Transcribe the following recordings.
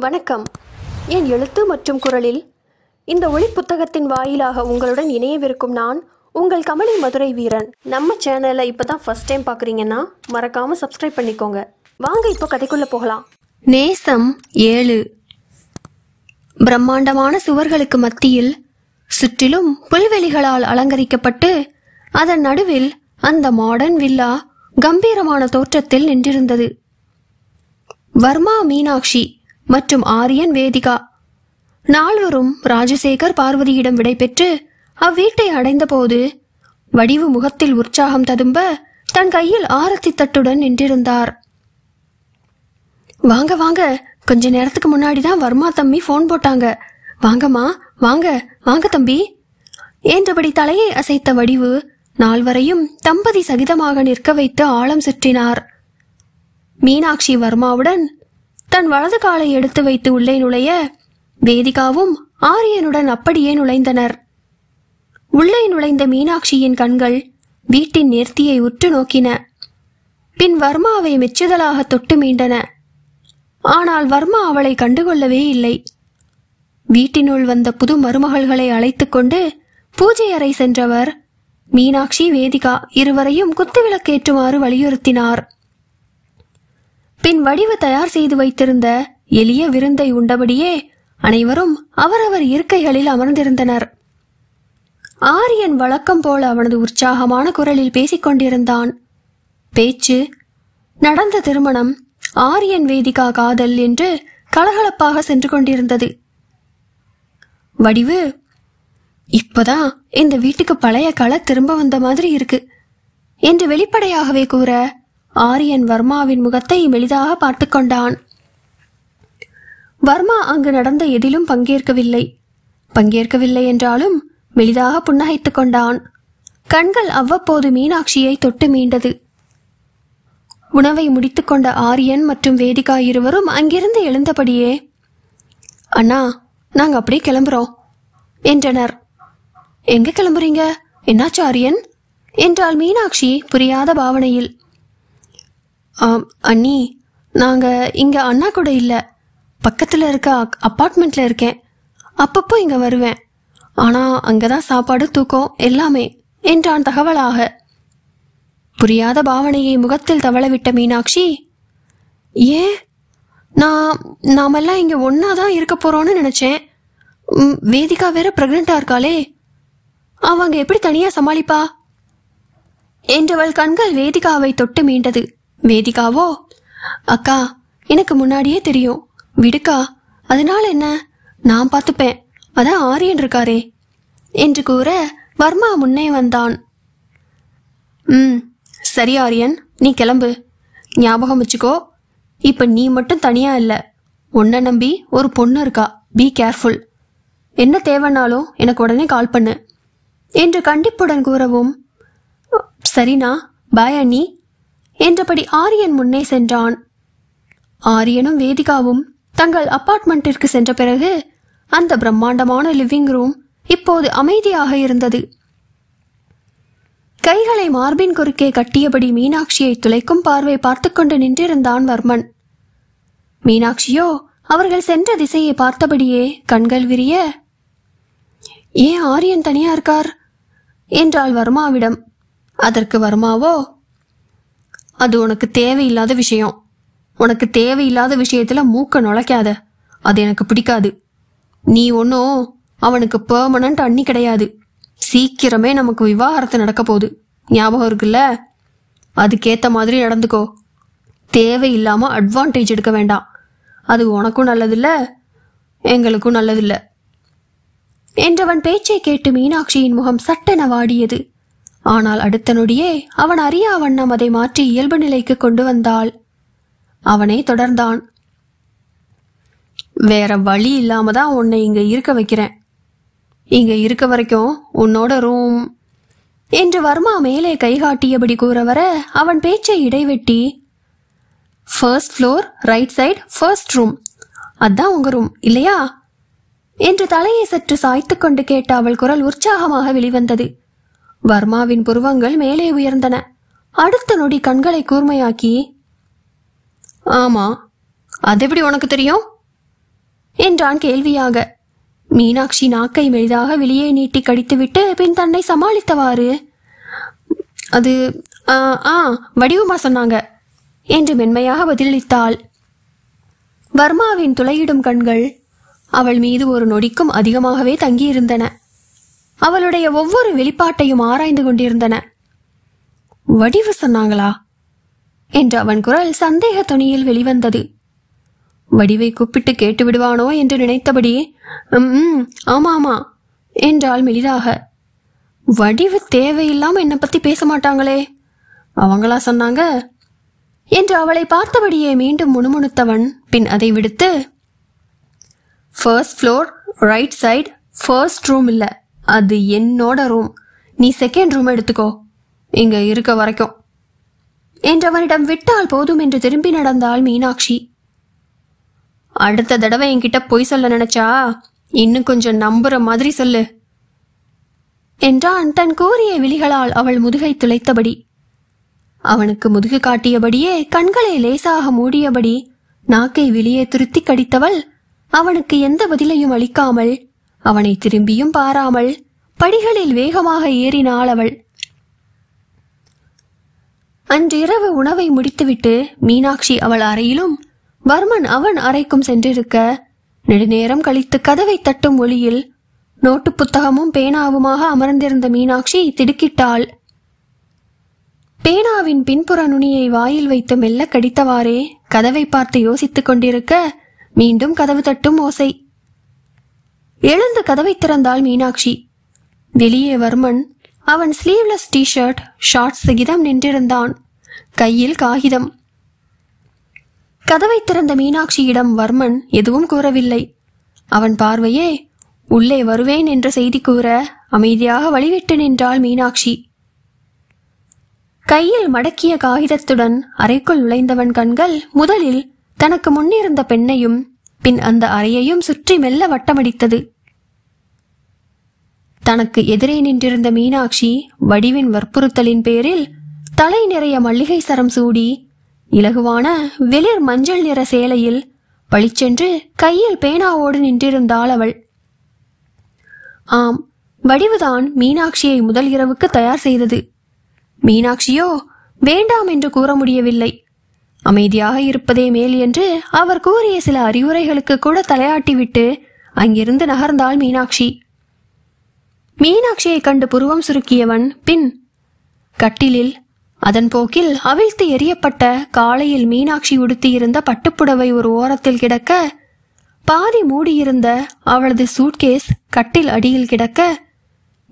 வணக்கம். என் எழுத்து மற்றும் குரலில் இந்த ஒளி புத்தகத்தின் வாயிலாக உங்களுடன் இணையவிருக்கும் நான் உங்கள் கமலி மதுரை வீரன். நம்ம சேனலை இப்போ தான் ஃபர்ஸ்ட் டைம் பார்க்குறீங்கன்னா மறக்காமல் சப்ஸ்கிரைப் பண்ணிக்கோங்க. வாங்க இப்போ கதைக்குள்ளே போகலாம். நேசம் 7. பிரம்மாண்டமான சுவர்களுக்கு மத்தியில் சுற்றிலும் புல்வெளிகளால் அலங்கரிக்கப்பட்டு அதன் நடுவில் அந்த மாடர்ன் வில்லா கம்பீரமான தோற்றத்தில் நின்றிருந்தது. வர்மா, மீனாட்சி மற்றும் ஆரியன், வேதிகா நால்வரும் ராஜசேகர் பார்வதியிடம் விடைபெற்று அவ்வீட்டை அடைந்தபோது வடிவு முகத்தில் உற்சாகம் ததும்ப தன் கையில் ஆரத்தி தட்டுடன் நின்றிருந்தார். வாங்க வாங்க, கொஞ்ச நேரத்துக்கு முன்னாடிதான் வர்மா தம்பி போன் போட்டாங்க. வாங்கம்மா, வாங்க வாங்க தம்பி என்றபடி தலையை அசைத்த வடிவு நால்வரையும் தம்பதி சகிதமாக நிற்க வைத்து ஆழம் சுற்றினார். மீனாட்சி வர்மாவுடன் தன் வலது காலை எடுத்து வைத்து உள்ளே நுழைய வேதிகாவும் ஆரியனுடன் அப்படியே நுழைந்தனர். உள்ளே நுழைந்த மீனாட்சியின் கண்கள் வீட்டின் நேர்த்தியை உற்று நோக்கின. பின் வர்மாவை மெச்சுதலாக தொட்டு மீண்டன. ஆனால் வர்மா அவளை கண்டுகொள்ளவே இல்லை. வீட்டினுள் வந்த புது மருமகள்களை அழைத்துக் கொண்டு பூஜை அறை சென்றவர் மீனாட்சி, வேதிகா இருவரையும் குத்துவிளக்கேற்றுமாறு வலியுறுத்தினார். பின் வடிவு தயார் செய்து வைத்திருந்த எளிய விருந்தை உண்டபடியே அனைவரும் அவரவர் இருக்கைகளில் அமர்ந்திருந்தனர். ஆரியன் வழக்கம் போல அவனது உற்சாகமான குரலில் பேசிக் கொண்டிருந்தான். பேச்சு, நடந்த திருமணம், ஆரியன் வேதிகா காதல் என்று கலகலப்பாக சென்று கொண்டிருந்தது. வடிவு, இப்பதான் இந்த வீட்டுக்கு பழைய கலை திரும்ப வந்த மாதிரி இருக்கு என்று வெளிப்படையாகவே கூற ஆரியன் வர்மாவின் முகத்தை மெலிதாக பார்த்து கொண்டான். வர்மா அங்கு நடந்த எதிலும் பங்கேற்கவில்லை என்றாலும் மெலிதாக புன்னகைத்துக் கொண்டான். கண்கள் அவ்வப்போது மீனாட்சியை தொட்டு மீண்டது. உணவை முடித்துக்கொண்ட ஆரியன் மற்றும் வேதிகா இருவரும் அங்கிருந்து எழுந்தபடியே, அண்ணா, நாங்க அப்படியே கிளம்புறோம் என்றனர். எங்க கிளம்புறீங்க? என்னாச்சு ஆரியன் என்றாள் மீனாட்சி புரியாத பாவனையில். அண்ணி, நாங்க இங்க அண்ணா கூட இல்ல, பக்கத்துல இருக்க அப்பார்ட்மெண்ட்ல இருக்கேன். அப்பப்போ இங்க வருவேன். ஆனா அங்கதான் சாப்பாடு, தூக்கம் எல்லாமே என்றான் தகவலாக. புரியாத பாவனையை முகத்தில் தவளவிட்ட மீனாட்சி, ஏன், நாமெல்லாம் இங்க ஒன்னாதான் இருக்க போறோம்னு நினைச்சேன். வேதிகா வேற பிரெக்னண்டா இருக்காளே, அவங்க எப்படி தனியா சமாளிப்பா என்றவள் கண்கள் வேதிகாவை தொட்டு மீண்டது. வேதிகாவோ, அக்கா, எனக்கு முன்னாடியே தெரியும், விடுக்கா, அதனால என்ன, நான் பார்த்துப்பேன், அதான் ஆரியன் இருக்காரே என்று கூற வர்மா முன்னே வந்தான். சரி ஆரியன், நீ கிளம்பு. ஞாபகம் வச்சுக்கோ, இப்ப நீ மட்டும் தனியா இல்ல, உன்னை நம்பி ஒரு பொண்ணு இருக்கா. Be careful. என்ன தேவைன்னாலும் எனக்கு உடனே கால் பண்ணு என்று கண்டிப்புடன் கூறவும், சரிண்ணா, பாய் அண்ணி என்றபடி ஆரியன் முன்னே சென்றான். ஆரியனும் வேதிகாவும் தங்கள் அப்பார்ட்மெண்ட்டிற்கு சென்ற பிறகு அந்த பிரம்மாண்டமான லிவிங் ரூம் இப்போது அமைதியாக இருந்தது. கைகளை மார்பின் குறுக்கே கட்டியபடி மீனாட்சியை துளைக்கும் பார்வை பார்த்து கொண்டு நின்றிருந்தான் வர்மன். மீனாட்சியோ அவர்கள் சென்ற திசையை பார்த்தபடியே கண்கள் விரிய, ஏன் ஆரியன் தனியா இருக்கார் என்றாள் வர்மாவிடம். அதற்கு வர்மாவோ, அது உனக்கு தேவையில்லாத விஷயம். உனக்கு தேவையில்லாத விஷயத்துல மூக்க நுழைக்காத, அது எனக்கு பிடிக்காது. நீ ஒன்னும் அவனுக்கு பெர்மனன்ட் அண்ணி கிடையாது. சீக்கிரமே நமக்கு விவாகரத்து நடக்க போகுது, ஞாபகம் இருக்குல்ல? அதுக்கேத்த மாதிரி நடந்துக்கோ. தேவையில்லாம அட்வான்டேஜ் எடுக்க வேண்டாம். அது உனக்கும் நல்லதில்ல, எங்களுக்கும் நல்லதில்ல என்றவன் பேச்சை கேட்டு மீனாட்சியின் முகம் சட்டென வாடியது. ஆனால் அடுத்த நொடியே அவன் அறியா வண்ணம் அதை மாற்றி இயல்பு நிலைக்கு கொண்டு வந்தாள். அவனே தொடர்ந்தான், வேற வழி இல்லாம தான் உன்னை இங்க இருக்க வைக்கிறேன். இங்க இருக்க வரைக்கும் உன்னோட ரூம் என்று வர்மா மேலே கை காட்டியபடி கூற வர அவன் பேச்சை இடைவெட்டி, first floor, right side, first room, அதான் உங்க ரூம் இல்லையா என்று தலையை சற்று சாய்த்து கொண்டு கேட்ட அவள் குரல் உற்சாகமாக வெளிவந்தது. வர்மாவின் புருவங்கள் மேலே உயர்ந்தன. அடுத்த நொடி கண்களை கூர்மையாக்கி, ஆமா, அது எப்படி உனக்கு தெரியும் என்றான் கேள்வியாக. மீனாட்சி நாக்கை மெலிதாக வெளியே நீட்டி கடித்துவிட்டு பின் தன்னை சமாளித்தவாறு, அது வடிவமா சொன்னாங்க என்று மென்மையாக பதிலளித்தாள். வர்மாவின் துளையிடும் கண்கள் அவள் மீது ஒரு நொடிக்கும் அதிகமாகவே தங்கியிருந்தன. அவளுடைய ஒவ்வொரு வெளிப்பாட்டையும் ஆராய்ந்து கொண்டிருந்தன. வடிவு சொன்னாங்களா என்று அவன் குரல் சந்தேக துணியில் வெளிவந்தது. வடிவை கூப்பிட்டு கேட்டு விடுவானோ என்று நினைத்தபடி ஆமா ஆமா என்றாள் மெலிதாக. வடிவு தேவையில்லாம என்னை பத்தி பேச மாட்டாங்களே, அவங்களா சொன்னாங்க என்று அவளை பார்த்தபடியே மீண்டும் முணுமுணுத்தவன் பின் அதை விடுத்து, first floor right side first room இல்ல, அது என்னோட ரூம், நீ செகண்ட் ரூம் எடுத்துக்கோ இங்க இருக்க வரைக்கும் என்றவனிடம் விட்டால் போதும் என்று திரும்பி நடந்தாள் மீனாட்சி. அடுத்த தடவை என்கிட்ட பொய் சொல்ல நினைச்சா இன்னும் கொஞ்சம் நம்புற மாதிரி சொல்லு என்றான் தன் கூறிய விழிகளால் அவள் முதுகை துளைத்தபடி. அவனுக்கு முதுகு காட்டியபடியே கண்களை லேசாக மூடியபடி நாக்கை வெளியே துருத்தி கடித்தவள் அவனுக்கு எந்த பதிலையும் அளிக்காமல் அவனை திரும்பியும் பாராமல் படிகளில் வேகமாக ஏறினாள் அவள். அன்றிரவு உணவை முடித்துவிட்டு மீனாட்சி அவள் அறையிலும் வர்மன் அவன் அறைக்கும் சென்றிருக்க, நெடுநேரம் கழித்து கதவை தட்டும் ஒளியில் நோட்டு புத்தகமும் பேனாவுமாக அமர்ந்திருந்த மீனாட்சி திடுக்கிட்டாள். பேனாவின் பின்புற நுனியை வாயில் வைத்து மெல்ல கடித்தவாறே கதவை பார்த்து யோசித்துக் கொண்டிருக்க மீண்டும் கதவு தட்டும் ஓசை. எழுந்து கதவை திறந்தாள் மீனாட்சி. வெளியே வர்மன் அவன் ஸ்லீவ்லெஸ் டிஷர்ட் ஷார்ட்ஸ் சகிதம் நின்றிருந்தான், கையில் காகிதம். கதவை திறந்த மீனாட்சியிடம் வர்மன் எதுவும் கூறவில்லை. அவன் பார்வையே உள்ளே வருவேன் என்ற செய்தி கூற அமைதியாக வழிவிட்டு நின்றாள் மீனாட்சி. கையில் மடக்கிய காகிதத்துடன் அறைக்குள் நுழைந்தவன் கண்கள் முதலில் தனக்கு முன்னிருந்த பெண்ணையும் பின் அந்த அறையையும் சுற்றி மெல்ல வட்டமடித்தது. தனக்கு எதிரே நின்றிருந்த மீனாட்சி வடிவின் வற்புறுத்தலின் பேரில் தலை நிறைய மல்லிகை சரம் சூடி இலகுவான வெளிர் மஞ்சள் நிற சேலையில் பளிச்சென்று கையில் பேனாவோடு நின்றிருந்தாள் அவள். ஆம், வடிவுதான் மீனாட்சியை முதல் இரவுக்கு தயார் செய்தது. மீனாட்சியோ வேண்டாம் என்று கூற முடியவில்லை. அமைதியாக இருப்பதே மேல் என்று அவர் கூறிய சில அறிவுரைகளுக்கு கூட தலையாட்டிவிட்டு அங்கிருந்து நகர்ந்தாள் மீனாட்சி. மீனாட்சியை கண்டு புருவம் சுருக்கியவன் பின் கட்டிலில் அதன் போக்கில் அவிழ்த்து எரியப்பட்ட காலையில் மீனாட்சி உடுத்தியிருந்த பட்டுப்புடவை ஒரு ஓரத்தில் கிடக்க, பாதி மூடியிருந்த அவளது சூட்கேஸ் கட்டில் அடியில் கிடக்க,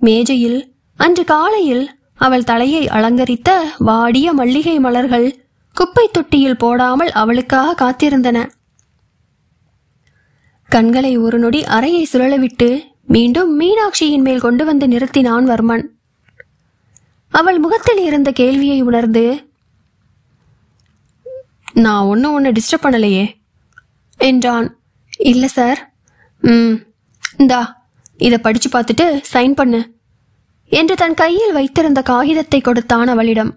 மேஜையில் அன்று காலையில் அவள் தலையை அலங்கரித்த வாடிய மல்லிகை மலர்கள் குப்பை தொட்டியில் போடாமல் அவளுக்காக காத்திருந்தன. கண்களை ஒரு நொடி அறையை சுழலவிட்டு மீண்டும் மீனாட்சியின் மேல் கொண்டு வந்து நிறுத்தினான் வர்மன். அவள் முகத்தில் இருந்த கேள்வியை உணர்ந்து, நான் ஒன்னு டிஸ்டர்ப் பண்ணலையே என்றான். இல்ல சார். இந்தா இத படிச்சு பார்த்துட்டு சைன் பண்ணு என்று தன் கையில் வைத்திருந்த காகிதத்தை கொடுத்தான் அவளிடம்.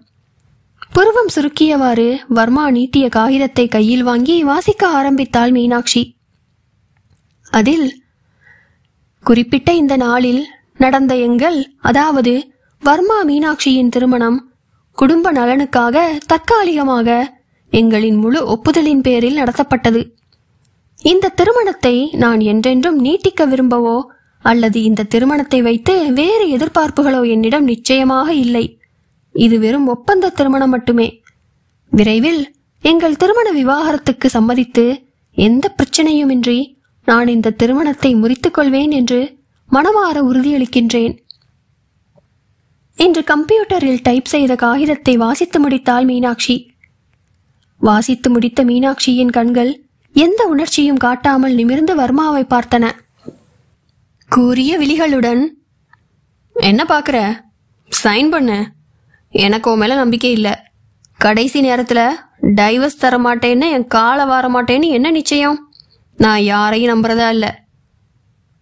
புருவம் சுருக்கியவாறு வர்மா நீட்டிய காகிதத்தை கையில் வாங்கி வாசிக்க ஆரம்பித்தாள் மீனாட்சி. அதில் குறிப்பிட்ட இந்த நாளில் நடந்த எங்கள், அதாவது வர்மா மீனாட்சியின் திருமணம் குடும்ப நலனுக்காக தற்காலிகமாக எங்களின் முழு ஒப்புதலின் பேரில் நடத்தப்பட்டது. இந்த திருமணத்தை நான் என்றென்றும் நீட்டிக்க விரும்பவோ அல்லது இந்த திருமணத்தை வைத்து வேறு எதிர்பார்ப்புகளோ என்னிடம் நிச்சயமாக இல்லை. இது வெறும் ஒப்பந்த திருமணம் மட்டுமே. விரைவில் எங்கள் திருமண விவாகரத்துக்கு சம்மதித்து எந்த பிரச்சனையுமின்றி நான் இந்த திருமணத்தை முறித்துக் கொள்வேன் என்று மனமாற உறுதியளிக்கின்றேன் என்று கம்ப்யூட்டரில் டைப் செய்த காகிதத்தை வாசித்து முடித்தாள் மீனாட்சி. வாசித்து முடித்த மீனாட்சியின் கண்கள் எந்த உணர்ச்சியும் காட்டாமல் நிமிர்ந்து வர்மாவை பார்த்தன. கூறிய விழிகளுடன், என்ன பாக்குற, சைன் பண்ண, எனக்கு உன் மேல நம்பிக்கை இல்ல. கடைசி நேரத்துல டைவர்ஸ் தர மாட்டேன்னு என் காலை வார மாட்டேன்னு என்ன நிச்சயம்? நான் யாரையும் நம்புறதா இல்ல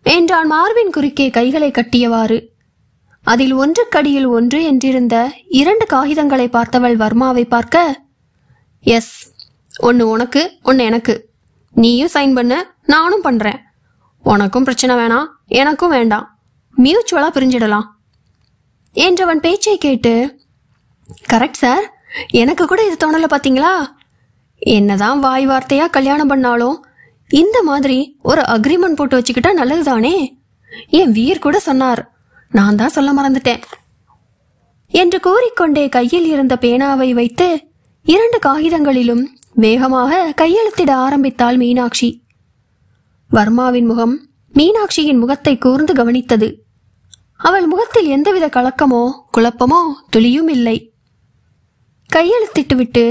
என்றான் மார்பின் குறுக்கே கைகளை கட்டியவாறு. அதில் ஒன்றுக்கடியில் ஒன்று என்றிருந்த 2 காகிதங்களை பார்த்தவள் வர்மாவை பார்க்க, எஸ், ஒன்னு உனக்கு ஒன்னு எனக்கு, நீயும் சைன் பண்ண, நானும் பண்றேன். உனக்கும் பிரச்சனை வேணாம், எனக்கும் வேண்டாம். மியூச்சுவலா பிரிஞ்சிடலாம் என்றவன் பேச்சை கேட்டு, கரெக்ட் சார், எனக்கு கூட இது தோணல பாத்தீங்களா? என்னதான் வாய் வார்த்தையா கல்யாணம் பண்ணாலும் இந்த மாதிரி ஒரு அக்ரிமெண்ட் போட்டு வச்சுக்கிட்டா நல்லதுதானே. என் வீர் கூட சொன்னார், நான் தான் சொல்ல மறந்துட்டேன் என்று கூறிக்கொண்டே கையில் இருந்த பேனாவை வைத்து 2 காகிதங்களிலும் வேகமாக கையெழுத்திட ஆரம்பித்தாள் மீனாட்சி. வர்மாவின் முகம் மீனாட்சியின் முகத்தை கூர்ந்து கவனித்தது. அவள் முகத்தில் எந்தவித கலக்கமோ குழப்பமோ துளியும் இல்லை. கையெழுத்திட்டு விட்டு,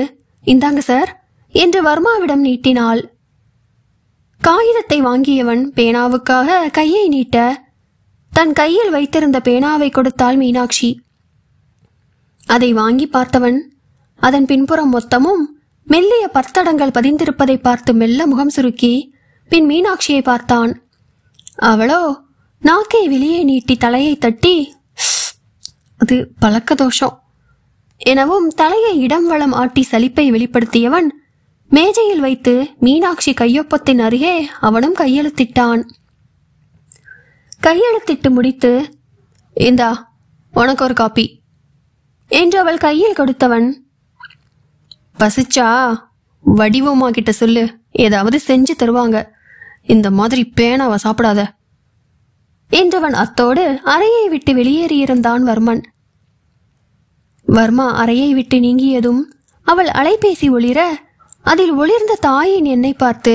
இந்தாங்க சார் என்று வர்மாவிடம் நீட்டினாள். காகிதத்தை வாங்கியவன் பேனாவுக்காக கையை நீட்ட தன் கையில் வைத்திருந்த பேனாவை கொடுத்தாள் மீனாட்சி. அதை வாங்கி பார்த்தவன் அதன் பின்புறம் மொத்தமும் மெல்லிய பற்தடங்கள் பதிந்திருப்பதை பார்த்து மெல்ல முகம் சுருக்கி பின் மீனாட்சியை பார்த்தான். அவளோ நாக்கை வெளியே நீட்டி தலையை தட்டி, அது பழக்க தோஷம் எனவும் தலையை இடம் வளம் ஆட்டி சலிப்பை வெளிப்படுத்தியவன் மேஜையில் வைத்து மீனாட்சி கையொப்பத்தின் அருகே அவனும் கையெழுத்திட்டான். கையெழுத்திட்டு முடித்து, இந்தா உனக்கு ஒரு காப்பி என்று அவள் கையில் கொடுத்தவன், பசிச்சா வடிவமா கிட்ட சொல்லு, ஏதாவது செஞ்சு தருவாங்க. இந்த மாதிரி பேனாவை சாப்பிடாத என்றவன் அத்தோடு அறையை விட்டு வெளியேறியிருந்தான் வர்மன். வர்மா அறையை விட்டு நீங்கியதும் அவள் அலைபேசி ஒளிர அதில் ஒளிர்ந்த தாயின் எண்ணை பார்த்து,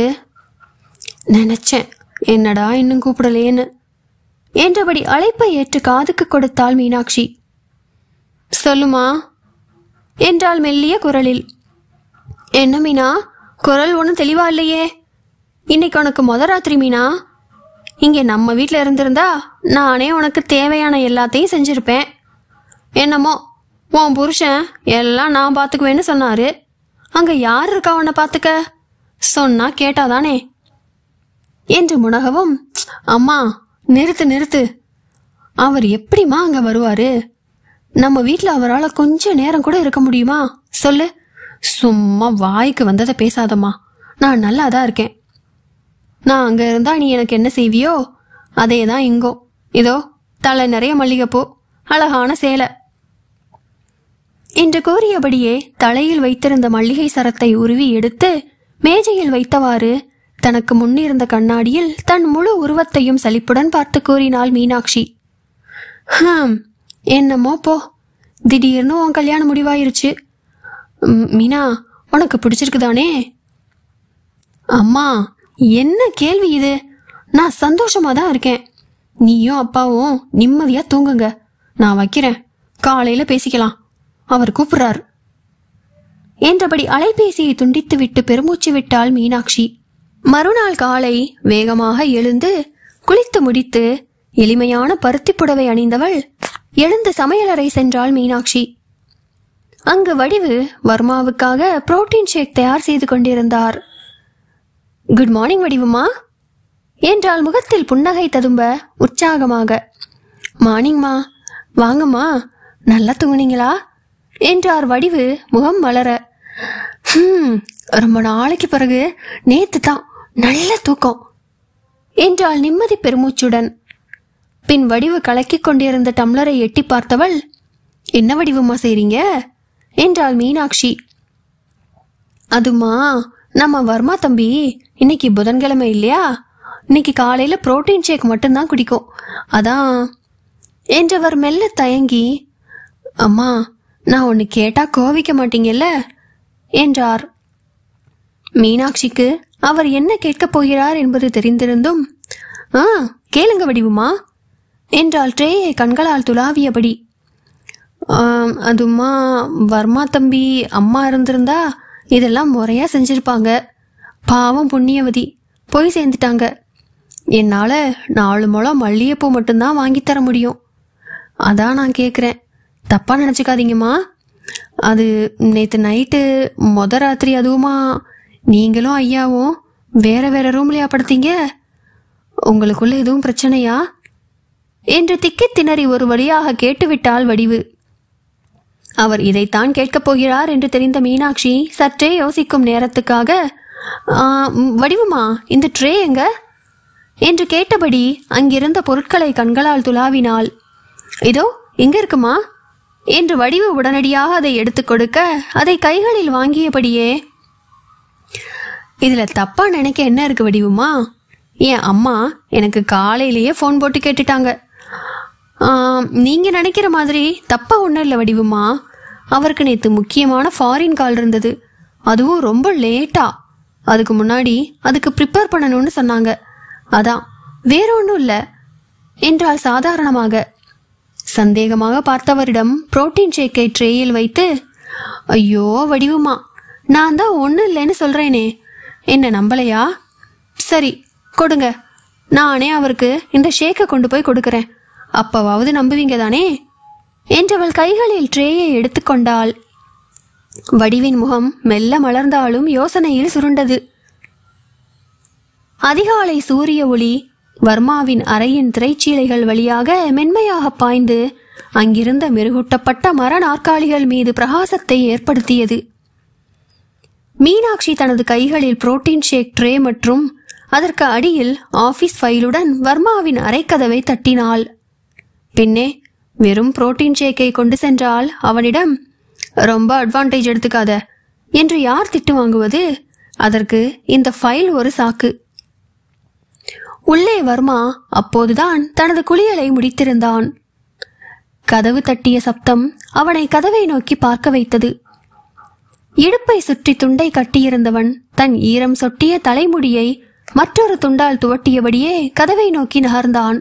நினைச்சேன் என்னடா இன்னும் கூப்பிடலேன்னு என்றபடி அழைப்பை ஏற்று காதுக்கு கொடுத்தாள் மீனாட்சி. சொல்லுமா என்றாள் மெல்லிய குரலில். என்ன மீனா, குரல் ஒன்றும் தெளிவா இல்லையே. இன்னைக்கு உனக்கு ராத்திரி மீனா. இங்கே நம்ம வீட்டில் இருந்திருந்தா நானே உனக்கு தேவையான எல்லாத்தையும் செஞ்சிருப்பேன். என்னமோ உன் புருஷன் எல்லாம் நான் பார்த்துக்குவேன்னு சொன்னாரு. அங்க யார் இருக்கா உன்னை பார்த்துக்க? சொன்னா கேட்டாதானே என்று முனகவும், அம்மா நிறுத்து நிறுத்து, அவர் எப்படிமா அங்க வருவாரு? நம்ம வீட்டில் அவரால் கொஞ்ச நேரம் கூட இருக்க முடியுமா சொல்லு? சும்மா வாய்க்கு வந்ததை பேசாதம்மா, நான் நல்லாதான் இருக்கேன். நான் அங்க இருந்தா நீ எனக்கு என்ன செய்வியோ அதேதான் இங்கோ. இதோ தலை நிறைய மல்லிகைப்பூ, அழகான சேலை என்று கூறியபடியே தலையில் வைத்திருந்த மல்லிகை சரத்தை உருவி எடுத்து மேஜையில் வைத்தவாறு தனக்கு முன்னிருந்த கண்ணாடியில் தன் முழு உருவத்தையும் சலிப்புடன் பார்த்து கூறினாள் மீனாட்சி. என்னமோ போ, திடீர்னு உன் கல்யாணம் முடிவாயிருச்சு. மீனா, உனக்கு பிடிச்சிருக்குதானே? அம்மா, என்ன கேள்வி இது? நான் சந்தோஷமா தான் இருக்கேன். நீயும் அப்பாவும் நிம்மதியா தூங்குங்க. நான் வைக்கிறேன், காலையில பேசிக்கலாம், அவர் கூப்பிடுறார் என்றபடி அலைபேசியை துண்டித்து விட்டு பெருமூச்சு விட்டாள் மீனாட்சி. மறுநாள் காலை வேகமாக எழுந்து குளித்து முடித்து எளிமையான பருத்தி புடவை அணிந்தவள் எழுந்து சமையலறை சென்றாள் மீனாட்சி. அங்கு வடிவு வர்மாவுக்காக புரோட்டீன் ஷேக் தயார் செய்து கொண்டிருந்தார். குட் மார்னிங் வடிவுமா என்றால் முகத்தில் புன்னகை ததும்ப உற்சாகமாக. மார்னிங்மா, வாங்கம்மா, நல்லா தூங்குனீங்களா என்றார் வடிவு முகம் மலர. ரொம்ப நாளைக்கு பிறகு நேத்து தான் நல்ல தூக்கம் என்றாள் நிம்மதி பெருமூச்சுடன். பின் வடிவு கலக்கிக் கொண்டிருந்த டம்ளரை எட்டி பார்த்தவள், என்ன வடிவுமா செய்றீங்க என்றாள் மீனாட்சி. அதுமா, நம்ம வர்மா தம்பி இன்னைக்கு புதன்கிழமை இல்லையா, இன்னைக்கு காலையில புரோட்டீன் ஷேக் மட்டும்தான் குடிக்கும், அதான் என்றவர் மெல்ல தயங்கி, அம்மா நான் ஒன்னு கேட்டா கோவிக்க மாட்டீங்கல்ல என்றார். மீனாட்சிக்கு அவர் என்ன கேட்கப் போகிறார் என்பது தெரிந்திருந்தும், கேளுங்க வடிவுமா என்றால் ட்ரேயை கண்களால் துளாவியபடி. அதுமா, வர்மா தம்பி அம்மா இருந்திருந்தா இதெல்லாம் முறையா செஞ்சிருப்பாங்க. பாவம் புண்ணியவதி போய் சேர்ந்துட்டாங்க. என்னால 4 முழம் மல்லிகைப்பூ மட்டும்தான் வாங்கித்தர முடியும். அதான் நான் கேக்குறேன், தப்பா நினைச்சுக்காதீங்கம்மா. அது நேத்து நைட்டு ராத்திரி, அதுவுமா நீங்களும் ஐயாவும் வேற வேற ரூம்லயா படுத்தீங்க? உங்களுக்குள்ள எதுவும் பிரச்சனையா என்று திக்கி திணறி ஒரு வழியாக கேட்டுவிட்டாள் வடிவு. அவர் இதைத்தான் கேட்கப் போகிறார் என்று தெரிந்த மீனாட்சி சற்றே யோசிக்கும் நேரத்துக்காக வடிவுமா, இந்த ட்ரே எங்க என்று கேட்டபடி அங்கிருந்த பொருட்களை கண்களால் துளாவினாள். இதோ எங்க இருக்குமா என்று வடிவு உடனடியாக அதை எடுத்துக் கொடுக்க அதை கைகளில் வாங்கியபடியே, இதுல தப்பா நினைக்க என்ன இருக்கு வடிவுமா? என் அம்மா எனக்கு காலையிலேயே போன் போட்டு கேட்டுட்டாங்க. நீங்க நினைக்கிற மாதிரி தப்பா ஒன்றும் இல்லை வடிவுமா. அவருக்கு நேற்று முக்கியமான ஃபாரின் கால் இருந்தது, அதுவும் ரொம்ப லேட்டா. அதுக்கு முன்னாடி அதுக்கு ப்ரிப்பேர் பண்ணணும்னு சொன்னாங்க. அதான், வேற ஒன்றும் இல்லை என்றால் சாதாரணமாக. சந்தேகமாக பார்த்தவரிடம் புரோட்டீன் ஷேக்கை ட்ரேயில் வைத்து, ஐயோ வடிவுமா, நான் தான் ஒன்றும் இல்லைன்னு சொல்றேனே, என்ன நம்பலையா? சரி கொடுங்க, நானே அவருக்கு இந்த ஷேக்கை கொண்டு போய் கொடுக்கறேன், அப்பவாவது நம்புவீங்க தானே என்றவள் கைகளில் ட்ரேயை எடுத்துக்கொண்டாள். வடிவின் முகம் மெல்ல மலர்ந்தாலும் யோசனையில் சுருண்டது. அதிகாலை சூரிய ஒளி வர்மாவின் அறையின் திரைச்சீலைகள் வழியாக மென்மையாக பாய்ந்து அங்கிருந்த மெருகூட்டப்பட்ட மர நாற்காலிகள் மீது பிரகாசத்தை ஏற்படுத்தியது. மீனாட்சி தனது கைகளில் புரோட்டீன் ஷேக் ட்ரே மற்றும் அதற்கு அடியில் ஆபீஸ் ஃபைலுடன் வர்மாவின் அறைக்கதவை தட்டினாள். பின்னே வெறும் புரோட்டீன் ஷேக்கை கொண்டு சென்றால் அவனிடம் ரொம்ப அட்வான்டேஜ் எடுத்துக்காத என்று யார் திட்டு வாங்குவது? அதற்கு இந்த ஃபைல் ஒரு சாக்கு. உள்ளே வர்மா அப்போதுதான் தனது குளியலை முடித்திருந்தான். கதவு தட்டிய சப்தம் அவனை கதவை நோக்கி பார்க்க வைத்தது. இடுப்பை சுற்றி துண்டை கட்டியிருந்தவன் தன் ஈரம் சொட்டிய தலைமுடியை மற்றொரு துண்டால் துவட்டியபடியே கதவை நோக்கி நகர்ந்தான்.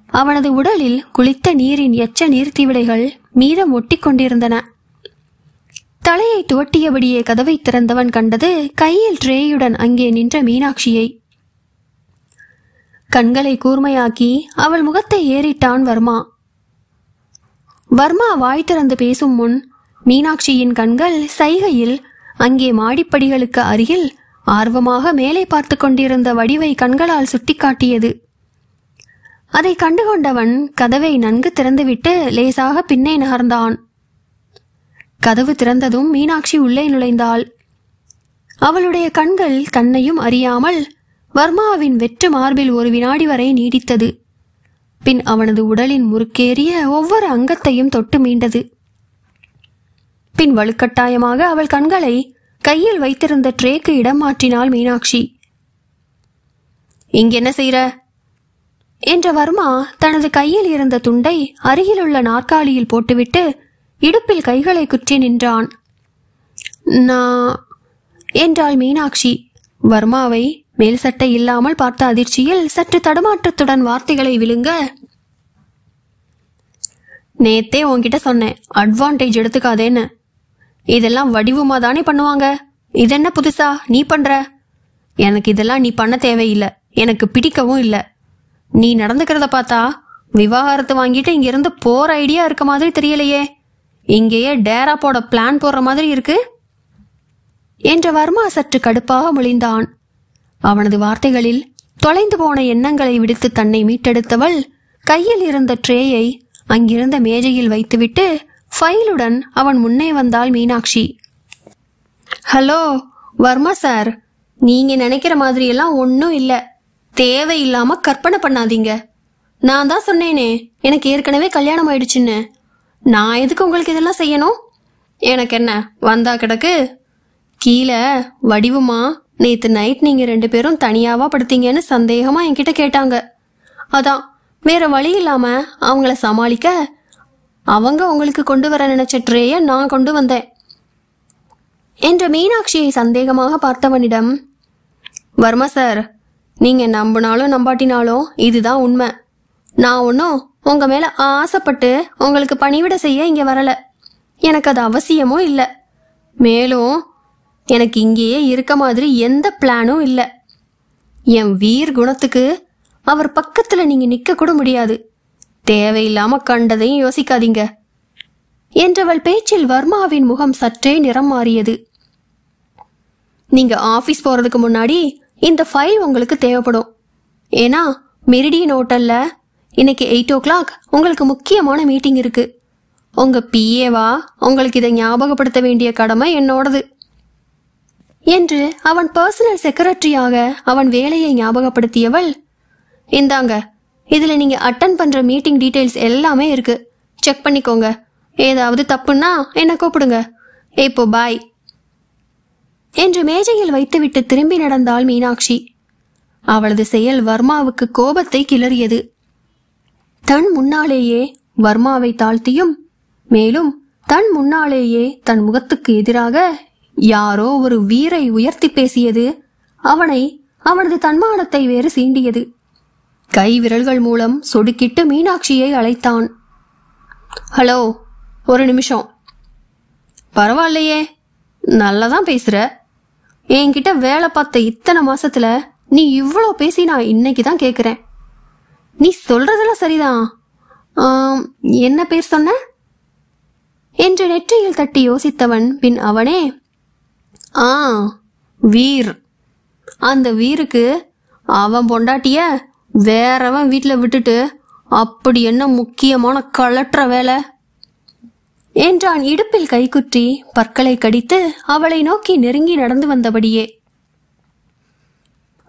அவனது உடலில் குளித்த நீரின் எச்ச நீர்த்திவிடைகள் மீதம் ஒட்டி கொண்டிருந்தன. தலையை துவட்டியபடியே கதவை திறந்தவன் கண்டது கையில் ட்ரேயுடன் அங்கே நின்ற மீனாட்சியை. கண்களை கூர்மையாக்கி அவள் முகத்தை ஏறிட்டான் வர்மா. வர்மா வாய் திறந்து பேசும் முன் மீனாட்சியின் கண்கள் சைகையில் அங்கே மாடிப்படிகளுக்கு அருகில் ஆர்வமாக மேலே பார்த்து கொண்டிருந்த வடிவை கண்களால் சுட்டிக்காட்டியது. அதை கண்டுகொண்டவன் கதவை நன்கு திறந்துவிட்டு லேசாக பின்னே நகர்ந்தான். கதவு திறந்ததும் மீனாட்சி உள்ளே நுழைந்தாள். அவளுடைய கண்கள் தன்னையும் அறியாமல் வர்மாவின் வெற்று மார்பில் ஒரு வினாடி வரை நீடித்தது. பின் அவனது உடலின் முறுக்கேறிய ஒவ்வொரு அங்கத்தையும் தொட்டு மீண்டது. பின் வலுக்கட்டாயமாக அவள் கண்களை கையில் வைத்திருந்த ட்ரேக்கு இடம் மாற்றினாள் மீனாட்சி. இங்க என்ன செய்யற என்ற வர்மா தனது கையில் இருந்த துண்டை அருகிலுள்ள நாற்காலியில் போட்டுவிட்டு இடுப்பில் கைகளை குற்றி நின்றான். நான் என்றாள் மீனாட்சி. வர்மாவை மேல் சட்டை இல்லாமல் பார்த்த அதிர்ச்சியில் சற்று தடுமாற்றத்துடன் வார்த்தைகளை விழுங்க, நேத்தே உன்கிட்ட சொன்னேன் அட்வான்டேஜ் எடுத்துக்காதேன்னு. இதெல்லாம் வடிவுமா தானே பண்ணுவாங்க, இதென்ன புதுசா நீ பண்ற? எனக்கு இதெல்லாம் நீ பண்ண தேவையில்லை, எனக்கு பிடிக்கவும் இல்லை. நீ நடந்துக்கிறத பார்த்தா விவாகரத்து வாங்கிட்டு இங்கிருந்து போற ஐடியா இருக்க மாதிரி தெரியலையே, இங்கேயே டேரா போட பிளான் போடுற மாதிரி இருக்கு என்ற வர்மா சற்று கடுப்பாக மொழிந்தான். அவனது வார்த்தைகளில் தொலைந்து போன எண்ணங்களை விடுத்து தன்னை மீட்டெடுத்தவள் கையில் இருந்த ட்ரேயை அங்கிருந்த மேஜையில் வைத்துவிட்டு ஃபைலுடன் அவன் முன்னே வந்தாள் மீனாட்சி. ஹலோ வர்மா சார், நீங்க நினைக்கிற மாதிரி எல்லாம் ஒன்னும் இல்ல, தேவையில்லாம கற்பனை பண்ணாதீங்க. நான் தான் சொன்னேனே எனக்கு ஏற்கனவே கல்யாணம் ஆயிடுச்சுன்னு. நான் எதுக்கு உங்களுக்கு இதெல்லாம் செய்யணும்? எனக்கு என்ன வந்தா கிடக்கு. கீழே வடிவுமா நேத்து நைட் நீங்க 2 பேரும் தனியாவா படுத்தீங்கன்னு சந்தேகமா என்கிட்ட கேட்டாங்க. அதான் வேற வழி இல்லாம அவங்கள சமாளிக்க அவங்க உங்களுக்கு கொண்டு வர நினைச்ச ட்ரேய நான் கொண்டு வந்தேன் என்ற மீனாட்சியை சந்தேகமாக பார்த்தவனிடம், வர்மா சார், நீங்க நம்பினாலும் நம்பாட்டினாலும் இதுதான் உண்மை. நான் ஒன்னும் உங்க மேல ஆசைப்பட்டு உங்களுக்கு பணிவிட செய்ய இங்க வரல, எனக்கு அது அவசியமும் இல்லை. மேலும் எனக்கு இங்கேயே இருக்க மாதிரி எந்த பிளானும் இல்லை. என் வீர் குணத்துக்கு அவர் பக்கத்துல நீங்க நிக்க கூட முடியாது. தேவையில்லாம கண்டதையும் யோசிக்காதீங்க என்றவள் பேச்சில் வர்மாவின் முகம் சற்றே நிறம் மாறியது. நீங்க ஆபீஸ் போறதுக்கு முன்னாடி இந்த ஃபைல் உங்களுக்கு தேவைப்படும். ஏன்னா மெரிடியன் ஹோட்டல்ல இன்னைக்கு 8 o'clock உங்களுக்கு முக்கியமான மீட்டிங் இருக்கு. உங்க பிஏவா உங்களுக்கு இதை ஞாபகப்படுத்த வேண்டிய கடமை என்னோடது. என்று அவன் பர்சனல் செக்ரட்டரியாக அவன் வேலையை ஞாபகப்படுத்தியவள், இந்தாங்க, இதுல நீங்க அட்டன் பண்ற மீட்டிங் டீடைல்ஸ் எல்லாமே இருக்கு, செக் பண்ணிக்கோங்க. ஏதாவது தப்புன்னா என்ன கூப்பிடுங்க. இப்போ பாய் என்று மேஜையில் வைத்துவிட்டு திரும்பி நடந்தாள் மீனாட்சி. அவளது செயல் வர்மாவுக்கு கோபத்தை கிளறியது. தன் முன்னாலேயே வர்மாவை தாழ்த்தியும் மேலும் தன் முன்னாலேயே தன் முகத்துக்கு எதிராக யாரோ ஒரு வீரை உயர்த்தி பேசியது அவனை அவனது தன்மானத்தை வேறு சீண்டியது. கை விரல்கள் மூலம் சொடுக்கிட்டு மீனாட்சியை அழைத்தான். ஹலோ, ஒரு நிமிஷம். பரவாயில்லையே, நல்லதான் பேசுற. என்கிட்ட வேலை பார்த்த இத்தனை மாசத்துல நீ இவ்வளோ பேசி நான் இன்னைக்குதான் கேக்குறேன். நீ சொல்றதெல்லாம் சரிதான். என்ன பேர் சொன்ன என்று நெற்றியில் தட்டி யோசித்தவன் பின் அவனே, வீர். அந்த வீருக்கு அவன் பொண்டாட்டிய வேறவன் வீட்டுல விட்டுட்டு அப்படி என்ன முக்கியமான கலற்ற வேலை என்றான் இடுப்பில் கைக்குற்றி பற்களை கடித்து அவளை நோக்கி நெருங்கி நடந்து வந்தபடியே.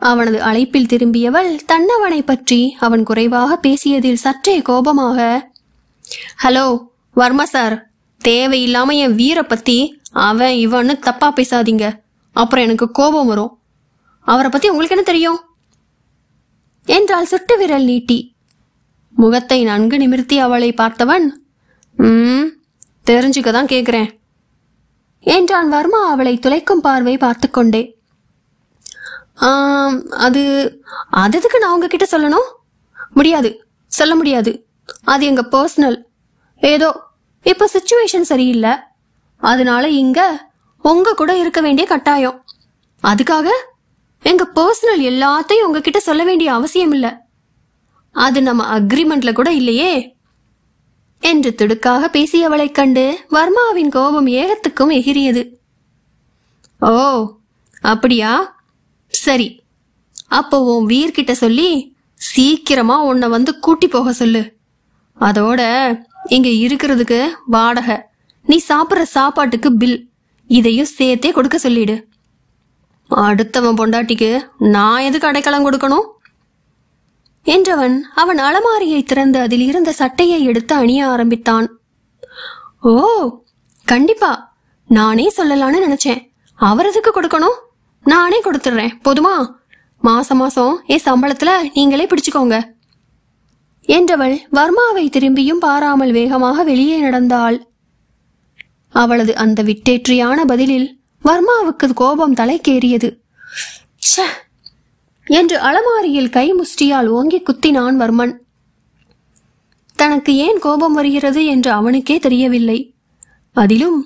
அவனது அழைப்பில் திரும்பியவள் தன்னவனை பற்றி அவன் குறைவாக பேசியதில் சற்றே கோபமாக, ஹலோ வர்மா சார், தேவையில்லாம என் வீரை பத்தி அவன் இவன்னு தப்பா பேசாதீங்க, அப்புறம் எனக்கு கோபம் வரும். அவரை பத்தி உங்களுக்கு என்ன தெரியும் என்றாள் சுட்டு விரல் நீட்டி. முகத்தை நன்கு நிமிர்த்தி அவளை பார்த்தவன், தெரிஞ்சுக்கதான் கேக்குறேன் என்றான் வர்மா அவளை துளைக்கும் பார்வை பார்த்து கொண்டே. அது அதுக்கு நான் உங்ககிட்ட சொல்லணும்? முடியாது, சொல்ல முடியாது. அது எங்க பர்சனல். ஏதோ இப்ப சிச்சுவேஷன் சரியில்லை, அதனால இங்க உங்க கூட இருக்க வேண்டிய கட்டாயம். அதுக்காக எங்க பர்சனல் எல்லாத்தையும் உங்ககிட்ட சொல்ல வேண்டிய அவசியம் இல்ல. அது நம்ம அக்ரிமெண்ட்ல கூட இல்லையே என்று திடுக்காக பேசியவளை கண்டு வர்மாவின் கோபம் ஏகத்துக்கும் எகிரியது. ஓ அப்படியா, சரி. அப்போ உன் வீர்கிட்ட சொல்லி சீக்கிரமா உன்னை வந்து கூட்டி போக சொல்லு. அதோட இங்க இருக்கிறதுக்கு வாடகை, நீ சாப்பிட்ற சாப்பாட்டுக்கு பில், இதையும் சேர்த்தே கொடுக்க சொல்லிடு. அடுத்தவன் பொண்டாட்டிக்கு நான் எதுக்கு அடைக்கலம் கொடுக்கணும் என்றவன் அவன் அலமாரியை திறந்து அதில் இருந்த சட்டையை எடுத்து அணிய ஆரம்பித்தான். ஓ கண்டிப்பா, நானே சொல்லலான்னு நினைச்சேன். அவர் எதுக்கு கொடுக்கணும்? நானே கொடுத்துடுறேன், போதுமா? மாசம் மாசம் என் சம்பளத்துல நீங்களே பிடிச்சுக்கோங்க என்றவள் வர்மாவை திரும்பியும் பாராமல் வேகமாக வெளியே நடந்தாள். அவளது அந்த விட்டேற்றியான பதிலில் வர்மாவுக்கு கோபம் தலைக்கேறியது. என்று அலமாரியில் கை முஷ்டியால் ஓங்கி குத்தினான் வர்மன். தனக்கு ஏன் கோபம் வருகிறது என்று அவனுக்கே தெரியவில்லை. அதிலும்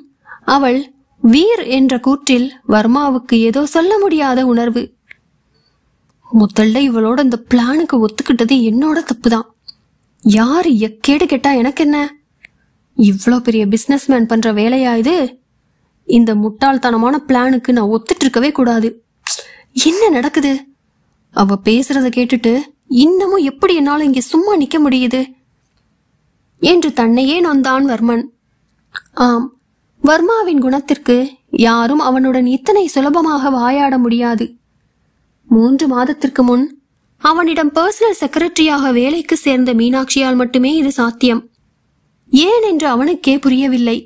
அவள் வீர் என்ற கூற்றில் வர்மாவுக்கு ஏதோ சொல்ல முடியாத உணர்வு. முதல்ல இவளோட இந்த பிளானுக்கு ஒத்துக்கிட்டது என்னோட தப்புதான். யாரு எக்கேடு கேட்டா எனக்கு என்ன? இவ்வளோ பெரிய பிசினஸ்மேன் பண்ற வேலையா இது? இந்த முட்டாள்தனமான பிளானுக்கு நான் ஒத்துட்டு இருக்கவே கூடாது. என்ன நடக்குது? அவ பேசுறத கேட்டுட்டு இன்னமும் எப்படி என்னால இங்க சும்மா நிக்க முடியுது என்று தன்னையே நொந்தான் வர்மன். ஆம், வர்மாவின் குணத்திற்கு யாரும் அவனுடன் இத்தனை சுலபமாக வாயாட முடியாது. 3 மாதத்திற்கு முன் அவனிடம் பர்சனல் செக்ரட்டரியாக வேலைக்கு சேர்ந்த மீனாட்சியால் மட்டுமே இது சாத்தியம். ஏன் என்று அவனுக்கே புரியவில்லை.